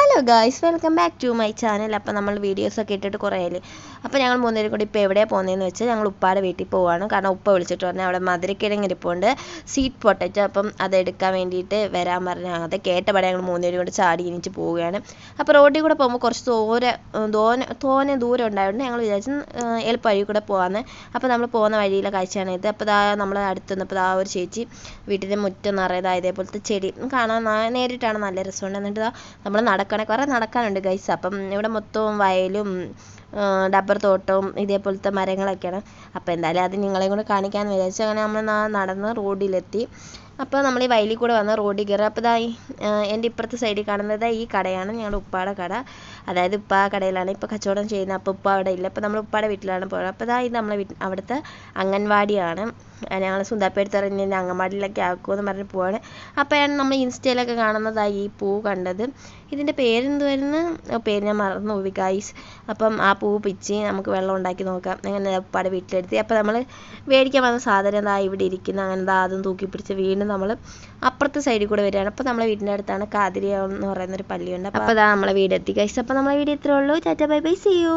Hello guys, welcome back to my channel. അപ്പോൾ നമ്മൾ വീഡിയോസൊക്കെ ഇട്ടിട്ട് കുറേ ആയില്ലേ. അപ്പോൾ ഞങ്ങൾ മൂന്നുപേരും കൂടി ഇപ്പോൾ എവിടെയാണ് പോകുന്നതെന്ന് വെച്ചാൽ ഞങ്ങൾ ഉപ്പാടെ വീട്ടിൽ പോവുകയാണ്. കാരണം ഉപ്പ വിളിച്ചിട്ട് പറഞ്ഞാൽ അവിടെ മധുരക്കിഴങ്ങ് ഇരിപ്പുണ്ട്, സ്വീറ്റ് പൊട്ടറ്റോ. അപ്പം അതെടുക്കാൻ വേണ്ടിയിട്ട് വരാൻ പറഞ്ഞാൽ അത് കേട്ടപാടെ ഞങ്ങൾ മൂന്നുപേരും കൂടി ചാടി എണീച്ച് പോവുകയാണ്. അപ്പോൾ റോഡിൽ കൂടെ പോകുമ്പോൾ കുറച്ച് തോനെ ദൂരം ഉണ്ടായതുകൊണ്ട് ഞങ്ങൾ വിചാരിച്ചു എളുപ്പ വഴി കൂടെ പോകാമെന്ന്. അപ്പോൾ നമ്മൾ പോകുന്ന വഴിയിലെ കാഴ്ചയാണ് ഇത്. അപ്പോൾ നമ്മൾ അടുത്ത് നിന്നപ്പോൾ ഒരു ചേച്ചി വീട്ടിൻ്റെ മുറ്റം നിറയതാ ഇതേപോലത്തെ ചെടി കാണാൻ നേരിട്ടാണ് നല്ല രസമുണ്ട്. എന്നിട്ട് നമ്മൾ കുറേ നടക്കാനുണ്ട് ഗൈസ്. അപ്പം ഇവിടെ മൊത്തവും വയലും ഡബ്ബർ തോട്ടവും ഇതേപോലത്തെ മരങ്ങളൊക്കെയാണ്. അപ്പോൾ എന്തായാലും അത് നിങ്ങളെയും കൂടെ കാണിക്കാമെന്ന് വിചാരിച്ചു. അങ്ങനെ നമ്മൾ നടന്ന് റോഡിലെത്തി. അപ്പോൾ നമ്മൾ ഈ വയലിൽ കൂടെ വന്ന് റോഡിൽ കയറി. അപ്പോൾ എൻ്റെ ഇപ്പുറത്തെ സൈഡിൽ കാണുന്നത് ഈ കടയാണ്, ഞങ്ങളുടെ ഉപ്പാടെ കട. അതായത് ഉപ്പ ആ കടയിലാണ് ഇപ്പോൾ കച്ചവടം ചെയ്യുന്നത്. അപ്പോൾ ഉപ്പ അവിടെ ഇല്ല. അപ്പോൾ നമ്മൾ ഉപ്പാടെ വീട്ടിലാണ് പോയത്. അപ്പോൾ ഇത് നമ്മളെ അവിടുത്തെ അംഗൻവാടിയാണ്. ഞങ്ങൾ സുന്ദാപ്പേടുത്ത് ഇറങ്ങി അംഗൻവാടിയിലൊക്കെ ആക്കുമെന്ന് പറഞ്ഞ് പോവാണ്. അപ്പോഴാണ് നമ്മൾ ഇൻസ്റ്റയിലൊക്കെ കാണുന്നതായി ഈ പൂ കണ്ടത്. ഇതിൻ്റെ പേരെന്തുവായിരുന്നു, പേര് ഞാൻ മറന്നു പോയി ഗൈസ്. അപ്പം ആ പൂ പിച്ചി നമുക്ക് വെള്ളം ഉണ്ടാക്കി നോക്കാം. അങ്ങനെ ഉപ്പാടെ വീട്ടിലെടുത്തി. അപ്പോൾ നമ്മൾ മേടിക്കാൻ വന്ന സാധനം ഇവിടെ ഇരിക്കുന്ന അങ്ങനെ അതും തൂക്കി പിടിച്ച് വീണ്ടും നമ്മൾ അപ്പുറത്തെ സൈഡിൽ കൂടെ വരികയാണ്. അപ്പോൾ നമ്മളെ വീടിൻ്റെ അടുത്താണ് കാതിരിയ എന്ന് പറയുന്നൊരു പള്ളിയുണ്ട്. അപ്പോൾ നമ്മളെ വീടെത്തി ഗൈസ്. അപ്പോൾ നമ്മളെ വീട് ഇത്രേ ഉള്ളൂ. Tata bye bye, see U.